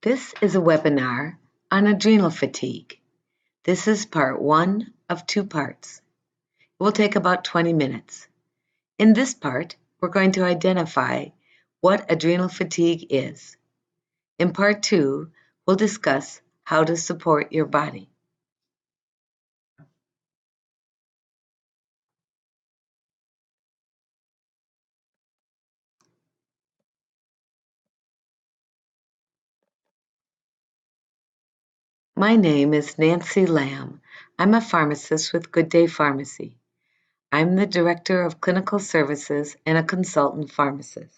This is a webinar on adrenal fatigue. This is part 1 of 2 parts. It will take about 20 minutes. In this part, we're going to identify what adrenal fatigue is. In part 2, we'll discuss how to support your body. My name is Nancy Lamb. I'm a pharmacist with Good Day Pharmacy. I'm the Director of Clinical Services and a consultant pharmacist.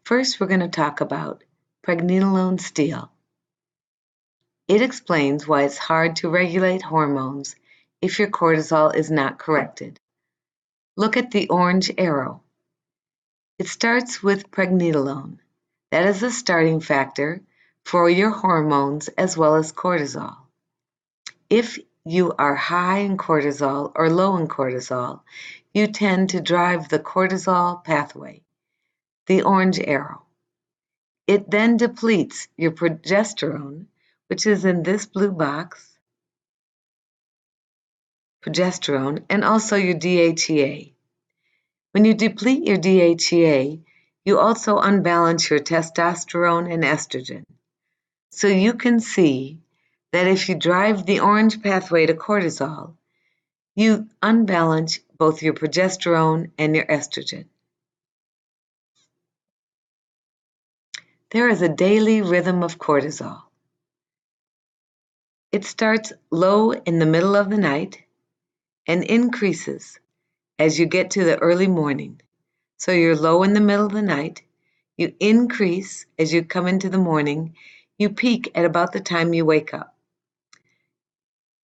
First, we're going to talk about pregnenolone steal. It explains why it's hard to regulate hormones if your cortisol is not corrected. Look at the orange arrow. It starts with pregnenolone. That is the starting factor for your hormones as well as cortisol. If you are high in cortisol or low in cortisol, you tend to drive the cortisol pathway, the orange arrow. It then depletes your progesterone, which is in this blue box, progesterone, and also your DHEA. When you deplete your DHEA, you also unbalance your testosterone and estrogen. So you can see that if you drive the orange pathway to cortisol, you unbalance both your progesterone and your estrogen. There is a daily rhythm of cortisol. It starts low in the middle of the night and increases as you get to the early morning. So you're low in the middle of the night, you increase as you come into the morning, you peak at about the time you wake up.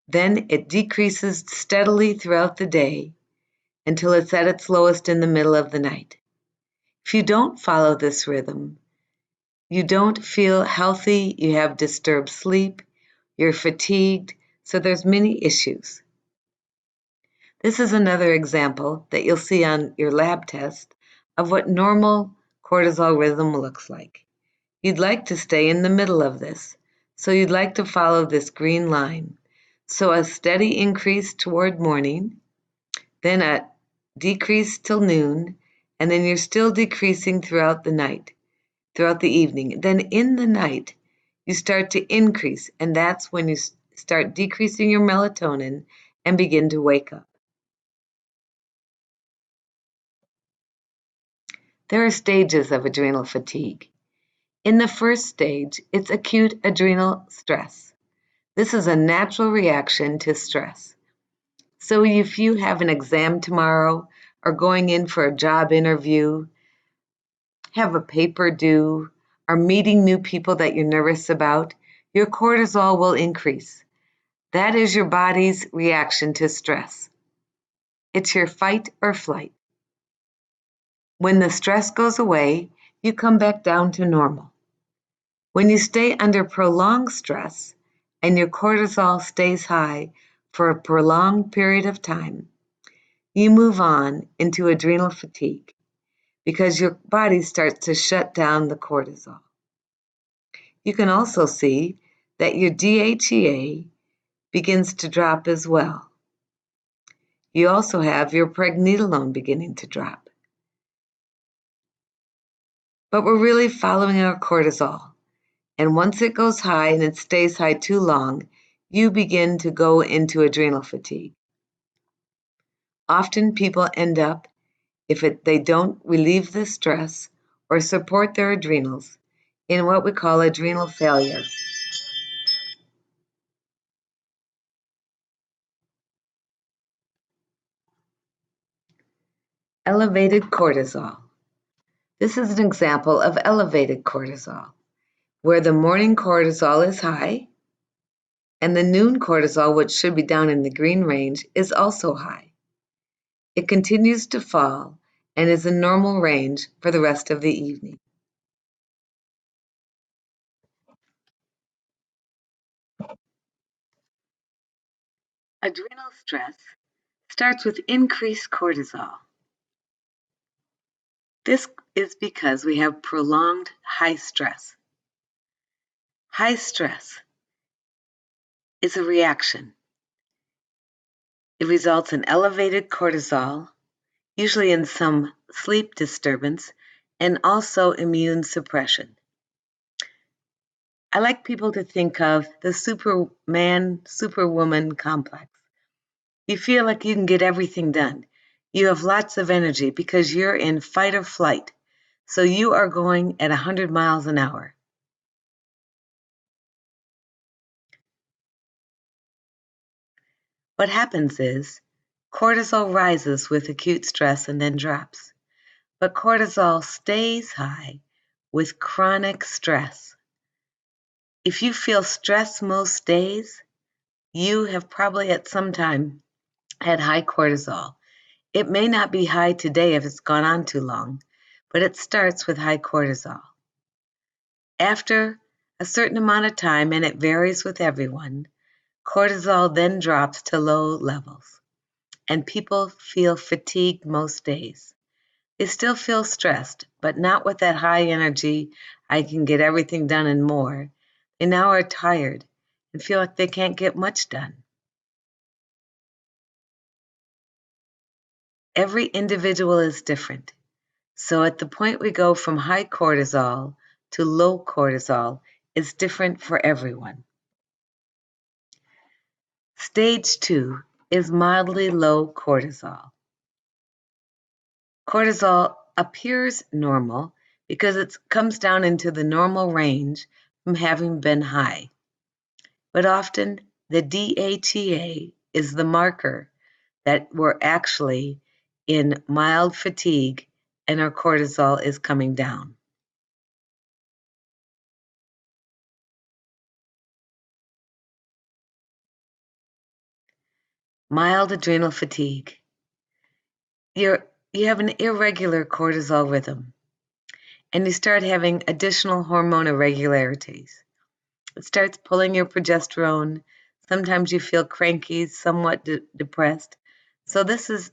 Then it decreases steadily throughout the day until it's at its lowest in the middle of the night. If you don't follow this rhythm, you don't feel healthy, you have disturbed sleep, you're fatigued, so there's many issues. This is another example that you'll see on your lab test of what normal cortisol rhythm looks like. You'd like to stay in the middle of this, so you'd like to follow this green line. So a steady increase toward morning, then a decrease till noon, and then you're still decreasing throughout the night, throughout the evening. Then in the night, you start to increase, and that's when you start decreasing your melatonin and begin to wake up. There are stages of adrenal fatigue. In the first stage, it's acute adrenal stress. This is a natural reaction to stress. So if you have an exam tomorrow or going in for a job interview, have a paper due, or meeting new people that you're nervous about, your cortisol will increase. That is your body's reaction to stress. It's your fight or flight. When the stress goes away, you come back down to normal. When you stay under prolonged stress and your cortisol stays high for a prolonged period of time, you move on into adrenal fatigue because your body starts to shut down the cortisol. You can also see that your DHEA begins to drop as well. You also have your pregnenolone beginning to drop. But we're really following our cortisol. And once it goes high and it stays high too long, you begin to go into adrenal fatigue. Often people end up, if they don't relieve the stress or support their adrenals, in what we call adrenal failure. Elevated cortisol. This is an example of elevated cortisol, where the morning cortisol is high and the noon cortisol, which should be down in the green range, is also high. It continues to fall and is in normal range for the rest of the evening. Adrenal stress starts with increased cortisol. This is because we have prolonged high stress. High stress is a reaction. It results in elevated cortisol, usually in some sleep disturbance, and also immune suppression. I like people to think of the Superman, Superwoman complex. You feel like you can get everything done. You have lots of energy because you're in fight or flight. So you are going at 100 miles an hour. What happens is cortisol rises with acute stress and then drops. But cortisol stays high with chronic stress. If you feel stress most days, you have probably at some time had high cortisol. It may not be high today if it's gone on too long, but it starts with high cortisol. After a certain amount of time, and it varies with everyone, cortisol then drops to low levels, and people feel fatigued most days. They still feel stressed, but not with that high energy, I can get everything done and more. They now are tired and feel like they can't get much done. Every individual is different. So at the point we go from high cortisol to low cortisol is different for everyone. Stage 2 is mildly low cortisol. Cortisol appears normal because it comes down into the normal range from having been high. But often the DHEA is the marker that we're actually in mild fatigue and our cortisol is coming down. Mild adrenal fatigue. You have an irregular cortisol rhythm, and you start having additional hormone irregularities. It starts pulling your progesterone. Sometimes you feel cranky, somewhat depressed. So this is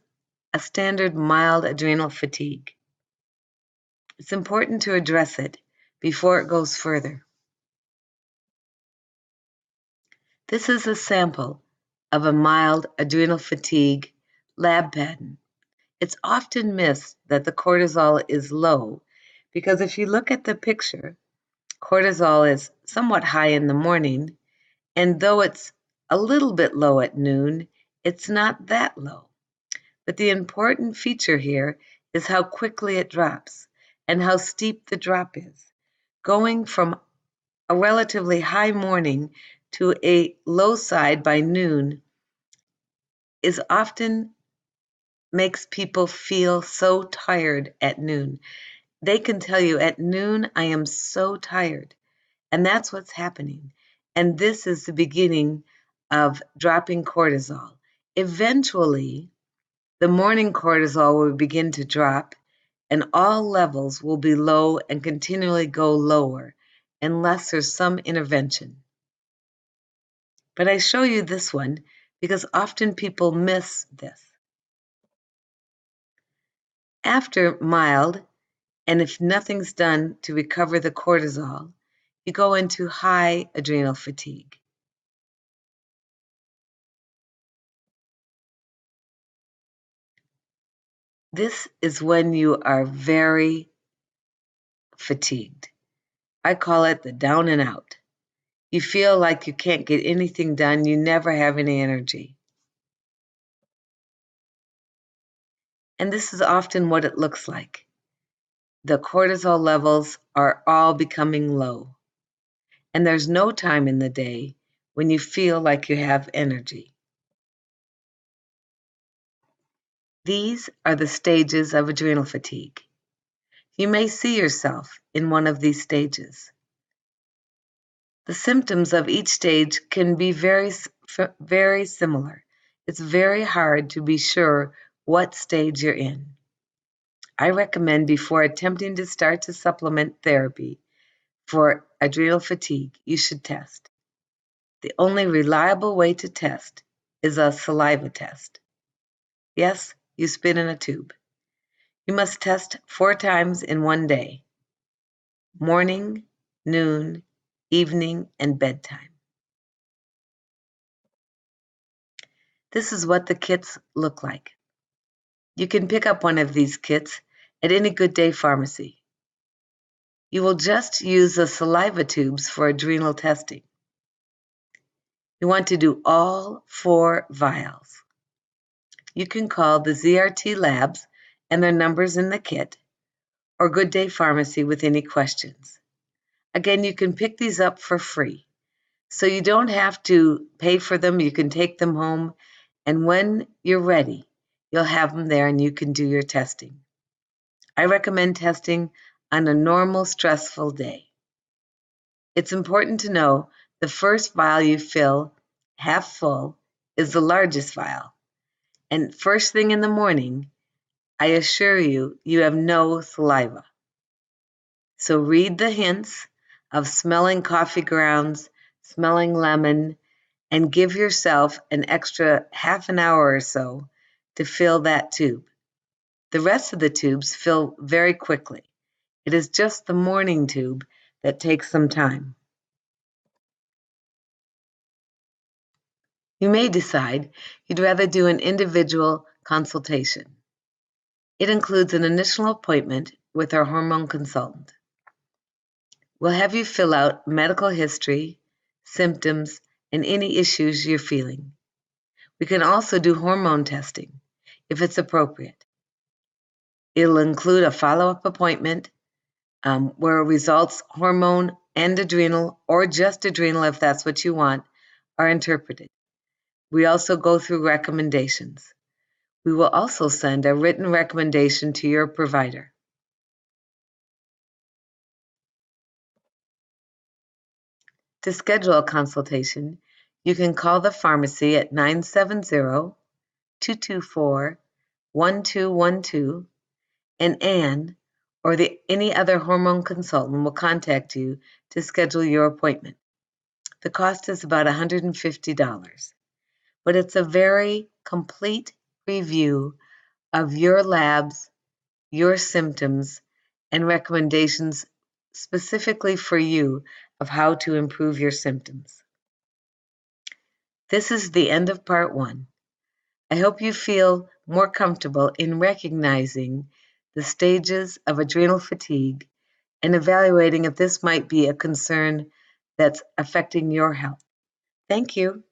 a standard mild adrenal fatigue. It's important to address it before it goes further. This is a sample of a mild adrenal fatigue lab pattern. It's often missed that the cortisol is low because if you look at the picture, cortisol is somewhat high in the morning, and though it's a little bit low at noon, it's not that low. But the important feature here is how quickly it drops and how steep the drop is, going from a relatively high morning to a low side by noon is often makes people feel so tired at noon. They can tell you at noon, I am so tired. And that's what's happening. And this is the beginning of dropping cortisol. Eventually, the morning cortisol will begin to drop and all levels will be low and continually go lower unless there's some intervention. But I show you this one because often people miss this. After mild, and if nothing's done to recover the cortisol, you go into high adrenal fatigue. This is when you are very fatigued. I call it the down and out. You feel like you can't get anything done. You never have any energy. And this is often what it looks like. The cortisol levels are all becoming low. And there's no time in the day when you feel like you have energy. These are the stages of adrenal fatigue. You may see yourself in one of these stages. The symptoms of each stage can be very similar. It's very hard to be sure what stage you're in. I recommend before attempting to start to supplement therapy for adrenal fatigue, you should test. The only reliable way to test is a saliva test. Yes, you spit in a tube. You must test 4 times in one day: morning, noon, evening, and bedtime. This is what the kits look like. You can pick up one of these kits at any Good Day pharmacy. You will just use the saliva tubes for adrenal testing. You want to do all 4 vials. You can call the ZRT labs and their numbers in the kit, or Good Day Pharmacy with any questions. Again, you can pick these up for free, so you don't have to pay for them. You can take them home, and when you're ready, you'll have them there and you can do your testing. I recommend testing on a normal, stressful day. It's important to know the first vial you fill, half full, is the largest vial. And first thing in the morning, I assure you, you have no saliva. So read the hints of smelling coffee grounds, smelling lemon, and give yourself an extra half an hour or so to fill that tube. The rest of the tubes fill very quickly. It is just the morning tube that takes some time. You may decide you'd rather do an individual consultation. It includes an initial appointment with our hormone consultant. We'll have you fill out medical history, symptoms, and any issues you're feeling. We can also do hormone testing if it's appropriate. It'll include a follow-up appointment where results, hormone and adrenal, or just adrenal if that's what you want, are interpreted. We also go through recommendations. We will also send a written recommendation to your provider. To schedule a consultation, you can call the pharmacy at 970-224-1212, and Anne or any other hormone consultant will contact you to schedule your appointment. The cost is about $150, but it's a very complete review of your labs, your symptoms, and recommendations specifically for you of how to improve your symptoms. This is the end of part 1. I hope you feel more comfortable in recognizing the stages of adrenal fatigue and evaluating if this might be a concern that's affecting your health. Thank you.